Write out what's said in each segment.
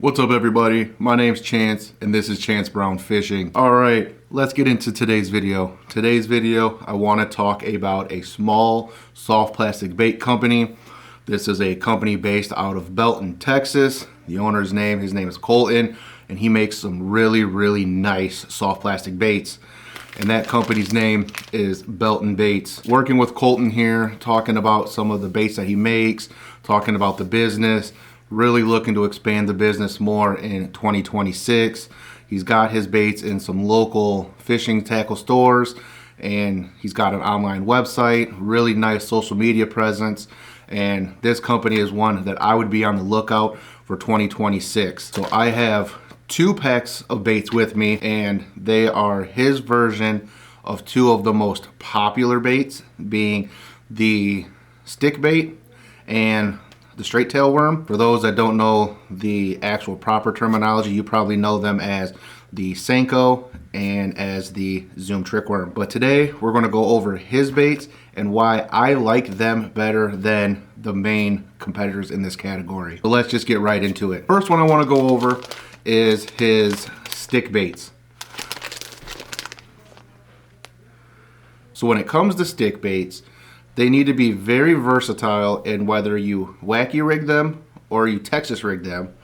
What's up everybody? My name's Chance and this is Chance Brown Fishing. Alright, let's get into today's video. Today's video, I want to talk about a small soft plastic bait company. This is a company based out of Belton, Texas. The owner's name, his name is Colton, and he makes some really nice soft plastic baits. And that company's name is Belton Baits. Working with Colton here, talking about some of the baits that he makes, talking about the business, really looking to expand the business more in 2026. He's got his baits in some local fishing tackle stores, and he's got an online website, really nice social media presence, and this company is one that I would be on the lookout for 2026. So I have 2 packs of baits with me, and they are his version of 2 of the most popular baits, being the stick bait and the straight tail worm. For those that don't know the actual proper terminology, you probably know them as the Senko and as the Zoom trick worm. But today we're going to go over his baits and why I like them better than the main competitors in this category. So let's just get right into it. First one I want to go over is his stick baits. So when it comes to stick baits, they need to be very versatile in whether you wacky rig them or you Texas rig them.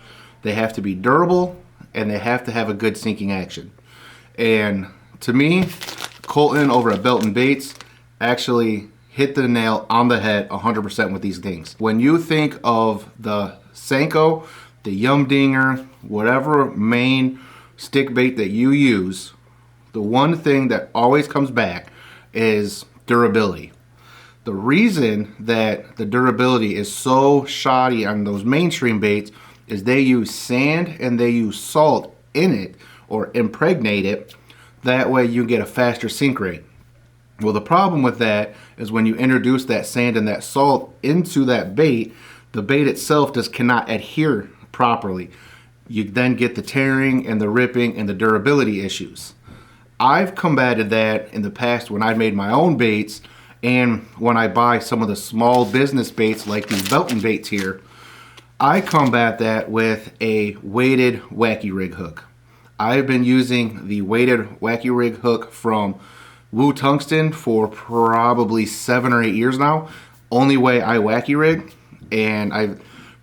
They have to be durable and they have to have a good sinking action. And to me, Colton over at Belton Baits actually hit the nail on the head 100% with these things. When you think of the Senko, the Yum Dinger, whatever main stick bait that you use, the one thing that always comes back is durability. The reason that the durability is so shoddy on those mainstream baits is they use sand and they use salt in it or impregnate it. That way you get a faster sink rate. Well, the problem with that is when you introduce that sand and that salt into that bait, the bait itself just cannot adhere properly. You then get the tearing and the ripping and the durability issues. I've combated that in the past when I've made my own baits. And when I buy some of the small business baits like these Belton baits here, I combat that with a weighted wacky rig hook. I've been using the weighted wacky rig hook from Woo Tungsten for probably 7 or 8 years now. Only way I wacky rig, and I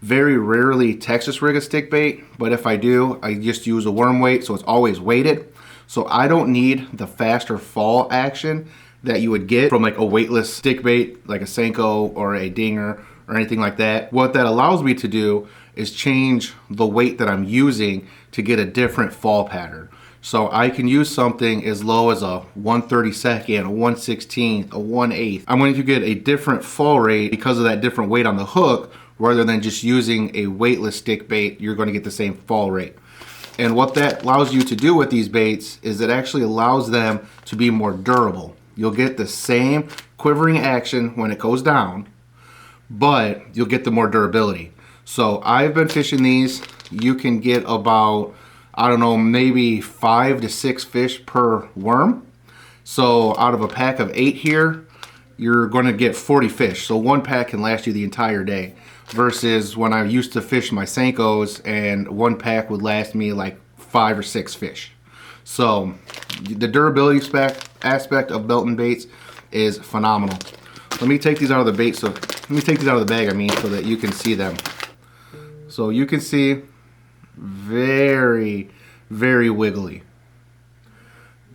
very rarely Texas rig a stick bait, but if I do, I just use a worm weight, so it's always weighted. So I don't need the faster fall action that you would get from like a weightless stick bait like a Senko or a Dinger or anything like that. What that allows me to do is change the weight that I'm using to get a different fall pattern. So I can use something as low as a 1/32, a 1/16, a 1/8. I'm going to get a different fall rate because of that different weight on the hook, rather than just using a weightless stick bait. You're going to get the same fall rate. And what that allows you to do with these baits is it actually allows them to be more durable. You'll get the same quivering action when it goes down, but you'll get the more durability. So I've been fishing these. You can get about, I don't know, maybe 5 to 6 fish per worm. So out of a pack of 8 here, you're going to get 40 fish. So one pack can last you the entire day. Versus when I used to fish my Senkos and one pack would last me like 5 or 6 fish. So the durability aspect of Belton Baits is phenomenal. Let me take these out of the bait. So let me take these out of the bag, so that you can see them. So you can see very wiggly.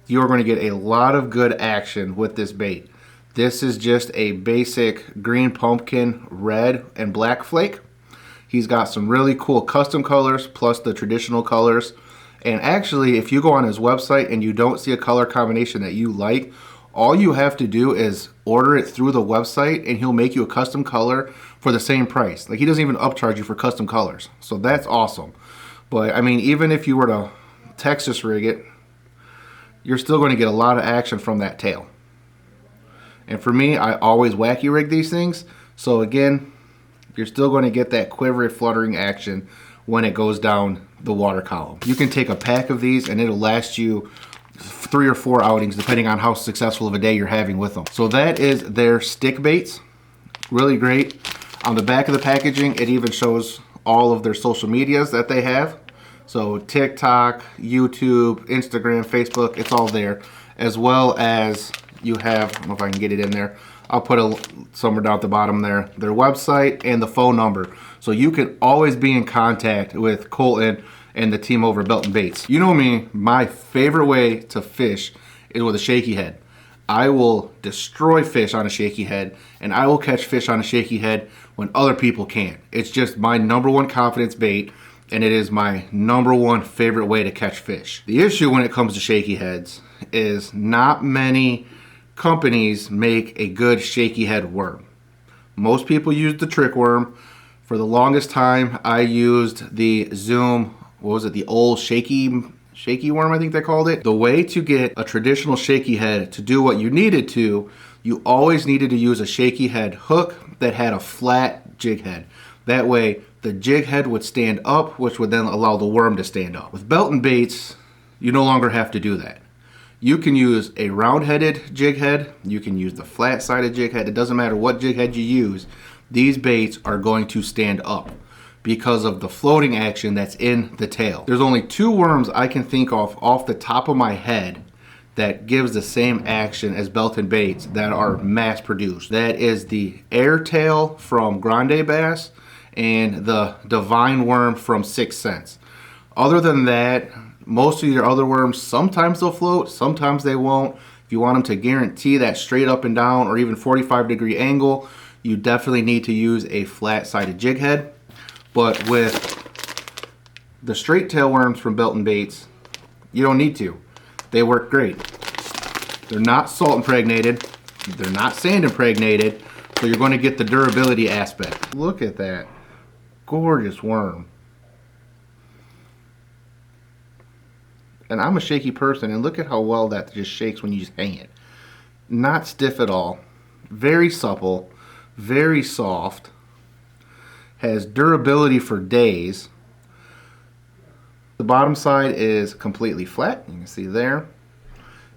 You're going to get a lot of good action with this bait. This is just a basic green pumpkin, red and black flake. He's got some really cool custom colors plus the traditional colors. And actually, if you go on his website and you don't see a color combination that you like, all you have to do is order it through the website and he'll make you a custom color for the same price. Like, he doesn't even upcharge you for custom colors. So that's awesome. But I mean, even if you were to Texas rig it, you're still going to get a lot of action from that tail. And for me, I always wacky rig these things. So again, you're still going to get that quivery, fluttering action when it goes down the water column. You can take a pack of these and it'll last you 3 or 4 outings depending on how successful of a day you're having with them. So that is their stick baits. Really great. On the back of the packaging, it even shows all of their social medias that they have. So TikTok, YouTube, Instagram, Facebook, it's all there. As well as you have, I don't know if I can get it in there, I'll put somewhere down at the bottom there, their website and the phone number. So you can always be in contact with Colton and the team over at Belton Baits. You know me, my favorite way to fish is with a shaky head. I will destroy fish on a shaky head, and I will catch fish on a shaky head when other people can't. It's just my #1 confidence bait, and it is my #1 favorite way to catch fish. The issue when it comes to shaky heads is not many companies make a good shaky head worm. Most people use the trick worm. For the longest time, I used the Zoom, what was it, the old shaky worm, I think they called it. The way to get a traditional shaky head to do what you needed to, you always needed to use a shaky head hook that had a flat jig head. That way, the jig head would stand up, which would then allow the worm to stand up. With Belton Baits, you no longer have to do that. You can use a round-headed jig head, you can use the flat-sided jig head. It doesn't matter what jig head you use, these baits are going to stand up because of the floating action that's in the tail. There's only 2 worms I can think of off the top of my head that gives the same action as Belton Baits that are mass produced. That is the Airtail from Grande Bass and the Divine Worm from 6 Cents. Other than that, most of your other worms, sometimes they'll float, sometimes they won't. If you want them to guarantee that straight up and down or even 45-degree angle, you definitely need to use a flat-sided jig head. But with the straight tail worms from Belton Baits, you don't need to. They work great. They're not salt impregnated, they're not sand impregnated, so you're going to get the durability aspect. Look at that gorgeous worm. And I'm a shaky person, and look at how well that just shakes when you just hang it. Not stiff at all, very supple, very soft, has durability for days. The bottom side is completely flat, you can see there.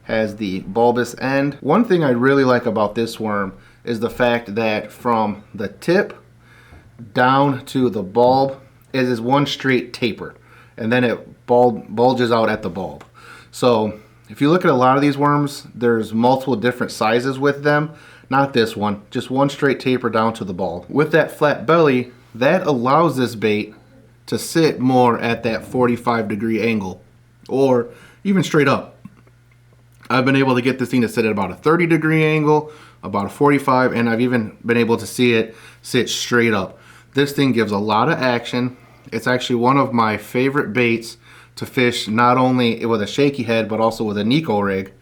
Has the bulbous end. One thing I really like about this worm is the fact that from the tip down to the bulb is one straight taper, and then it bulges out at the bulb. So if you look at a lot of these worms, there's multiple different sizes with them. Not this one, just one straight taper down to the bulb. With that flat belly, that allows this bait to sit more at that 45-degree angle, or even straight up. I've been able to get this thing to sit at about a 30-degree angle, about a 45, and I've even been able to see it sit straight up. This thing gives a lot of action. It's actually one of my favorite baits to fish, not only with a shaky head, but also with a Nico rig.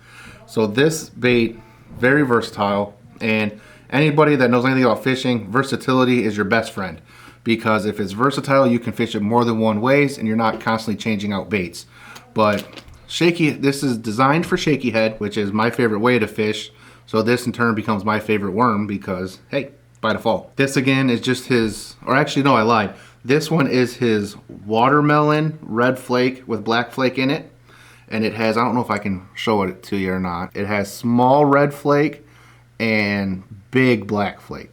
So this bait, very versatile, and anybody that knows anything about fishing, versatility is your best friend. Because if it's versatile, you can fish it more than one ways, and you're not constantly changing out baits. But this is designed for shaky head, which is my favorite way to fish. So this in turn becomes my favorite worm because, hey, by default. This again is just his, or actually no, I lied. This one is his watermelon red flake with black flake in it. And it has, I don't know if I can show it to you or not. It has small red flake and big black flake.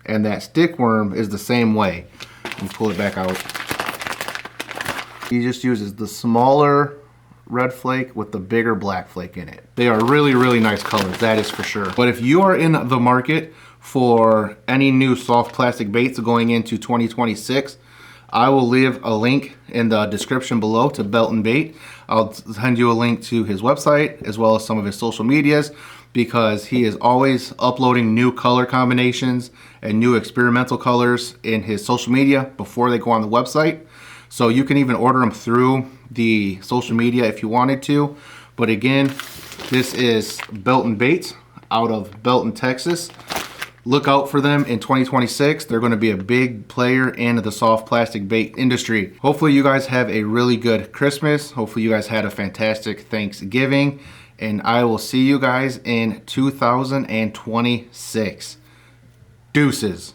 And that stick worm is the same way. Let me pull it back out. He just uses the smaller red flake with the bigger black flake in it. They are really, really nice colors, that is for sure. But if you are in the market for any new soft plastic baits going into 2026, I will leave a link in the description below to Belton Bait. I'll send you a link to his website as well as some of his social medias, because he is always uploading new color combinations and new experimental colors in his social media before they go on the website. So you can even order them through the social media if you wanted to. But again, this is Belton Baits out of Belton, Texas. Look out for them in 2026. They're going to be a big player in the soft plastic bait industry. Hopefully you guys have a really good Christmas. Hopefully you guys had a fantastic Thanksgiving. And I will see you guys in 2026. Deuces.